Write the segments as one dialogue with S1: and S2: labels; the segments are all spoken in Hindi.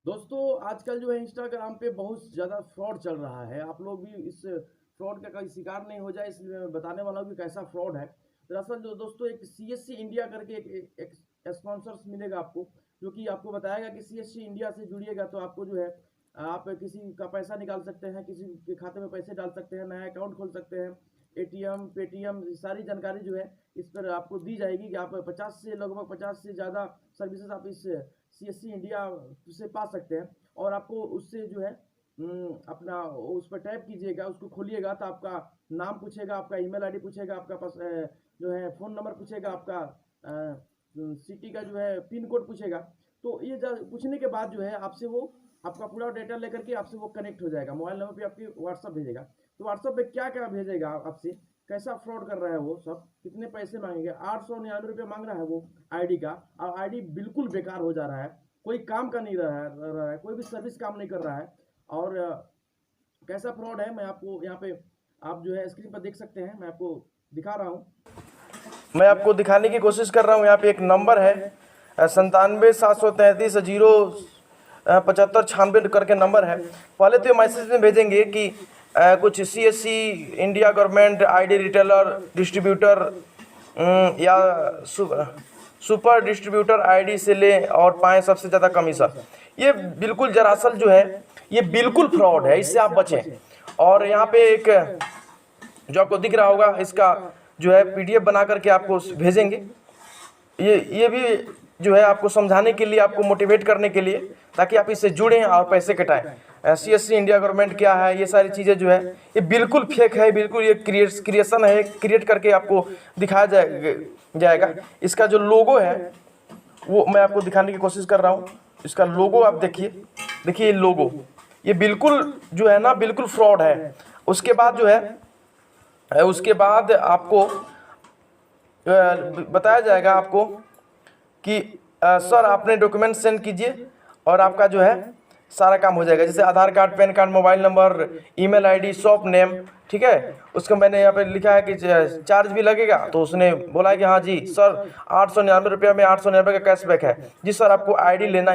S1: दोस्तों आजकल जो है इंस्टाग्राम पे बहुत ज़्यादा फ्रॉड चल रहा है। आप लोग भी इस फ्रॉड का कहीं शिकार नहीं हो जाए, इसलिए मैं बताने वाला हूँ कि कैसा फ्रॉड है। दरअसल जो दोस्तों एक सीएससी इंडिया करके एक स्पॉन्सर्स मिलेगा आपको, जो कि आपको बताएगा कि सीएससी इंडिया से जुड़िएगा तो आपको जो है आप किसी का पैसा निकाल सकते हैं, किसी के खाते में पैसे डाल सकते हैं, नया अकाउंट खोल सकते हैं, एटीएम, पेटीएम सारी जानकारी जो है इस पर आपको दी जाएगी कि आप 50 से लगभग 50 से ज़्यादा सर्विसेज आप इस सीएससी इंडिया से पा सकते हैं। और आपको उससे जो है अपना उस पर टैप कीजिएगा, उसको खोलिएगा तो आपका नाम पूछेगा, आपका ईमेल आईडी पूछेगा, आपका पास जो है फ़ोन नंबर पूछेगा, आपका सिटी का जो है पिन कोड पूछेगा। तो ये पूछने के बाद जो है आपसे वो आपका पूरा डेटा लेकर के आपसे वो कनेक्ट हो जाएगा, मोबाइल नंबर पे आपके व्हाट्सअप भेजेगा। तो व्हाट्सअप पे क्या क्या भेजेगा आपसे, कैसा फ्रॉड कर रहा है वो सब, कितने पैसे मांगेंगे, 899 रुपये मांग रहा है वो आईडी का। और आईडी बिल्कुल बेकार हो जा रहा है, कोई काम का नहीं रहा है, कोई भी सर्विस काम नहीं कर रहा है। और कैसा फ्रॉड है मैं आपको यहाँ पे आप जो है स्क्रीन पर देख सकते हैं, मैं आपको दिखा रहा हूँ।
S2: मैं आपको दिखाने की कोशिश कर रहा हूँ। यहाँ पे एक नंबर है 97 733 0 75 96 करके नंबर है। पहले तो ये मैसेज में भेजेंगे कि कुछ CSC India government ID retailer distributor या सुपर डिस्ट्रीब्यूटर आईडी से ले और पाएँ सबसे ज़्यादा कमीशन। ये बिल्कुल दरअसल जो है ये बिल्कुल फ्रॉड है, इससे आप बचें। और यहाँ पे एक जो आपको दिख रहा होगा इसका जो है पीडीएफ बना करके आपको भेजेंगे। ये भी जो है आपको समझाने के लिए, आपको मोटिवेट करने के लिए, ताकि आप इससे जुड़ें और पैसे कटाएं। सीएससी इंडिया गवर्नमेंट क्या है, ये सारी चीज़ें जो है ये बिल्कुल फेक है, बिल्कुल ये क्रिएशन है, क्रिएट करके आपको दिखाया जाएगा। इसका जो लोगो है वो मैं आपको दिखाने की कोशिश कर रहा हूँ। इसका लोगो आप देखिए ये लोगो, ये बिल्कुल जो है ना बिल्कुल फ्रॉड है। उसके बाद जो है उसके बाद आपको बताया जाएगा आपको कि सर आपने डॉक्यूमेंट सेंड कीजिए और आपका जो है सारा काम हो जाएगा। जैसे Aadhaar card, PAN card, mobile number, email ID, shop name, ठीक है। उसको मैंने यहाँ पे लिखा है कि चार्ज भी लगेगा, तो उसने बोला है कि हाँ जी सर 899 में 899 का कैशबैक है। जी सर आपको आईडी लेना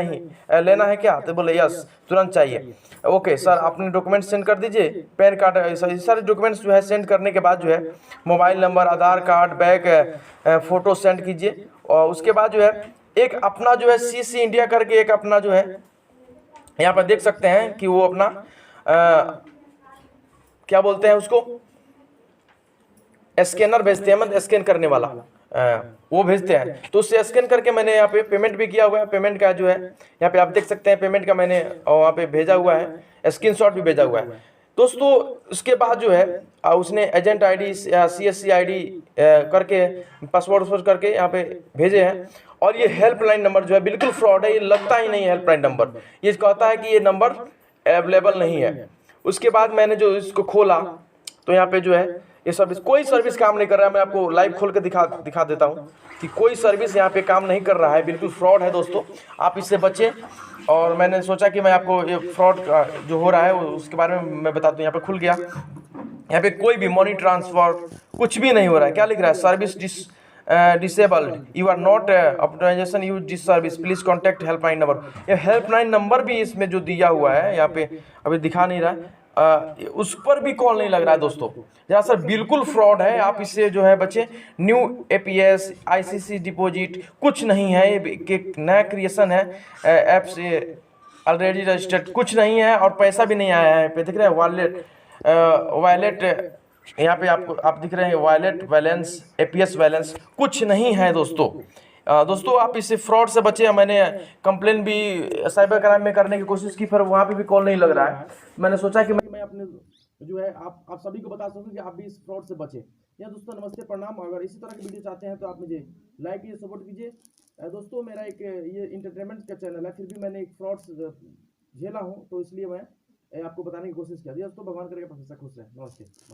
S2: है क्या? तो बोले यस तुरंत चाहिए। ओके सर आपने डॉक्यूमेंट सेंड कर दीजिए, पैन कार्ड, सारे डॉक्यूमेंट्स जो है सेंड करने के बाद जो है मोबाइल नंबर, आधार कार्ड, बैक फ़ोटो सेंड कीजिए। और उसके बाद जो है एक अपना जो है सीसी इंडिया करके एक अपना जो है यहाँ पर देख सकते हैं कि वो अपना क्या बोलते हैं उसको, स्कैनर भेजते हैं, मतलब स्कैन करने वाला वो भेजते हैं। तो उससे स्कैन करके मैंने यहाँ पे पेमेंट भी किया हुआ है। पेमेंट का जो है यहाँ पे आप देख सकते हैं, पेमेंट का मैंने वहाँ पे भेजा हुआ है, स्क्रीनशॉट भी भेजा हुआ है दोस्तों। उसके बाद जो है उसने एजेंट आईडी या सीएससी आईडी करके पासवर्ड करके यहाँ पे भेजे हैं। और ये हेल्पलाइन नंबर जो है बिल्कुल फ्रॉड है, ये लगता ही नहीं है हेल्पलाइन नंबर, ये कहता है कि ये नंबर अवेलेबल नहीं है। उसके बाद मैंने जो इसको खोला तो यहाँ पे जो है ये सर्विस, कोई सर्विस काम नहीं कर रहा है। मैं आपको लाइव खोल के दिखा देता हूँ कि कोई सर्विस यहाँ पे काम नहीं कर रहा है, बिल्कुल फ्रॉड है दोस्तों। आप इससे बचें। और मैंने सोचा कि मैं आपको ये फ्रॉड जो हो रहा है उसके बारे में मैं बताता हूँ। यहाँ पे खुल गया, यहाँ पे कोई भी मनी ट्रांसफर कुछ भी नहीं हो रहा है। क्या लिख रहा है? Service disabled, you are not optimization use this service, please contact helpline number. ये हेल्पलाइन नंबर भी इसमें जो दिया हुआ है यहाँ पे अभी दिखा नहीं रहा है, उस पर भी कॉल नहीं लग रहा है दोस्तों। जरा सर बिल्कुल फ्रॉड है, आप इससे जो है बचे। न्यू एपीएस, आईसीसी डिपॉजिट कुछ नहीं है, ये नया क्रिएशन है, ऐप से ऑलरेडी रजिस्टर्ड कुछ नहीं है और पैसा भी नहीं आया है। पे दिख रहा है वॉलेट यहाँ पे आपको आप दिख रहे हैं वॉलेट बैलेंस, एपीएस बैलेंस कुछ नहीं है दोस्तों। दोस्तों आप इससे फ्रॉड से बचे। मैंने कंप्लेन भी साइबर क्राइम में करने की कोशिश की, फिर वहाँ पे भी कॉल नहीं लग रहा है। मैंने सोचा कि
S1: मैं अपने जो है आप सभी को बता सकूं कि आप भी इस फ्रॉड से बचें। या दोस्तों नमस्ते, प्रणाम। अगर इसी तरह की वीडियो चाहते हैं तो आप मुझे लाइक कीजिए, सपोर्ट कीजिए। दोस्तों मेरा एक ये इंटरटेनमेंट का चैनल है, फिर भी मैंने एक फ्रॉड झेला हूँ, तो इसलिए मैं आपको बताने की कोशिश किया। दोस्तों भगवान करके हमेशा खुश रहे। नमस्ते।